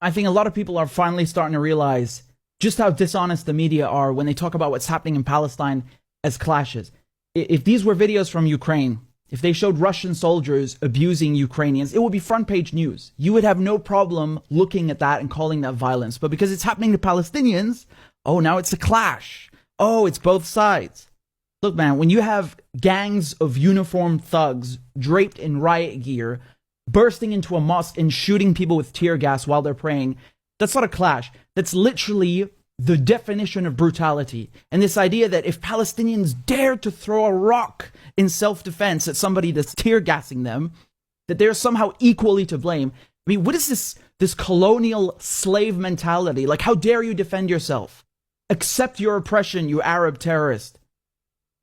I think a lot of people are finally starting to realize just how dishonest the media are when they talk about what's happening in Palestine as clashes. If these were videos from Ukraine, if they showed Russian soldiers abusing Ukrainians, it would be front page news. You would have no problem looking at that and calling that violence. But because it's happening to Palestinians, oh, now it's a clash. Oh, it's both sides. Look, man, when you have gangs of uniformed thugs draped in riot gear bursting into a mosque and shooting people with tear gas while they're praying, that's not a clash. That's literally the definition of brutality. And this idea that if Palestinians dare to throw a rock in self-defense at somebody that's tear gassing them, that they're somehow equally to blame. I mean, what is this colonial slave mentality? Like, how dare you defend yourself? Accept your oppression, you Arab terrorist.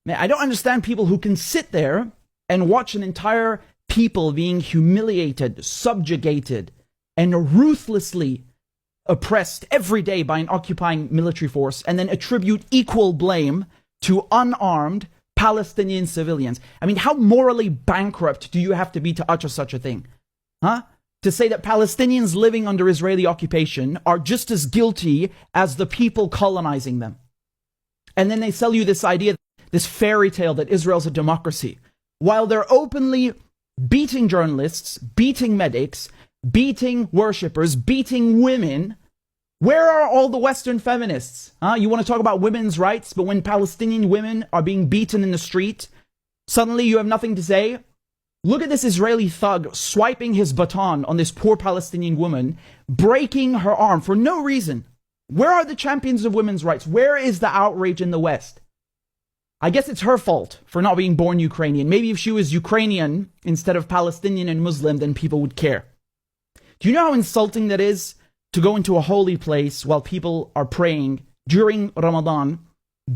Man, I don't understand people who can sit there and watch an entire people being humiliated, subjugated, and ruthlessly oppressed every day by an occupying military force, and then attribute equal blame to unarmed Palestinian civilians. I mean, how morally bankrupt do you have to be to utter such a thing? Huh? To say that Palestinians living under Israeli occupation are just as guilty as the people colonizing them. And then they sell you this idea, this fairy tale that Israel's a democracy, while they're openly beating journalists, beating medics, beating worshippers, beating women. Where are all the Western feminists? You want to talk about women's rights, but when Palestinian women are being beaten in the street, suddenly you have nothing to say? Look at this Israeli thug swiping his baton on this poor Palestinian woman, breaking her arm for no reason. Where are the champions of women's rights? Where is the outrage in the West? I guess it's her fault for not being born Ukrainian. Maybe if she was Ukrainian instead of Palestinian and Muslim, then people would care. Do you know how insulting that is to go into a holy place while people are praying during Ramadan,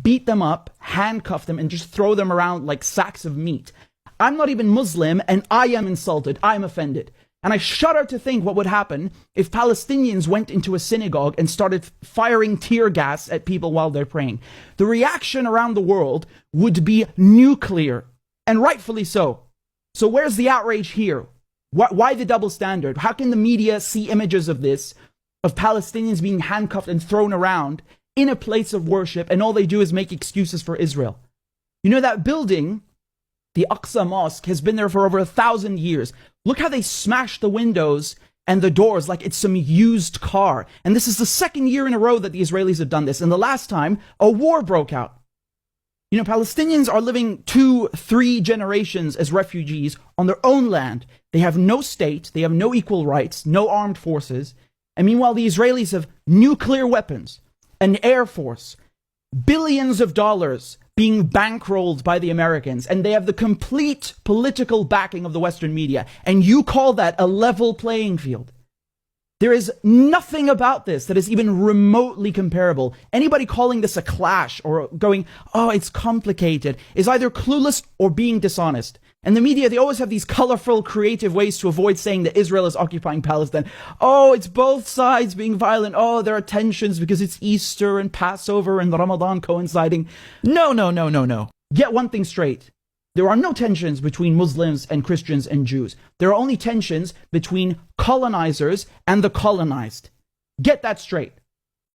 beat them up, handcuff them, and just throw them around like sacks of meat? I'm not even Muslim, and I am insulted. I'm offended. And I shudder to think what would happen if Palestinians went into a synagogue and started firing tear gas at people while they're praying. The reaction around the world would be nuclear, and rightfully so. So where's the outrage here? Why the double standard? How can the media see images of this, of Palestinians being handcuffed and thrown around in a place of worship, and all they do is make excuses for Israel? You know, that building, the Aqsa Mosque, has been there for over 1,000 years. Look how they smash the windows and the doors like it's some used car. And this is the second year in a row that the Israelis have done this. And the last time, a war broke out. You know, Palestinians are living 2-3 generations as refugees on their own land. They have no state, they have no equal rights, no armed forces. And meanwhile, the Israelis have nuclear weapons, an air force, billions of dollars being bankrolled by the Americans, and they have the complete political backing of the Western media. And you call that a level playing field? There is nothing about this that is even remotely comparable. Anybody calling this a clash or going, oh, it's complicated, is either clueless or being dishonest. And the media, they always have these colorful, creative ways to avoid saying that Israel is occupying Palestine. Oh, it's both sides being violent. Oh, there are tensions because it's Easter and Passover and Ramadan coinciding. No. Get one thing straight. There are no tensions between Muslims and Christians and Jews. There are only tensions between colonizers and the colonized. Get that straight.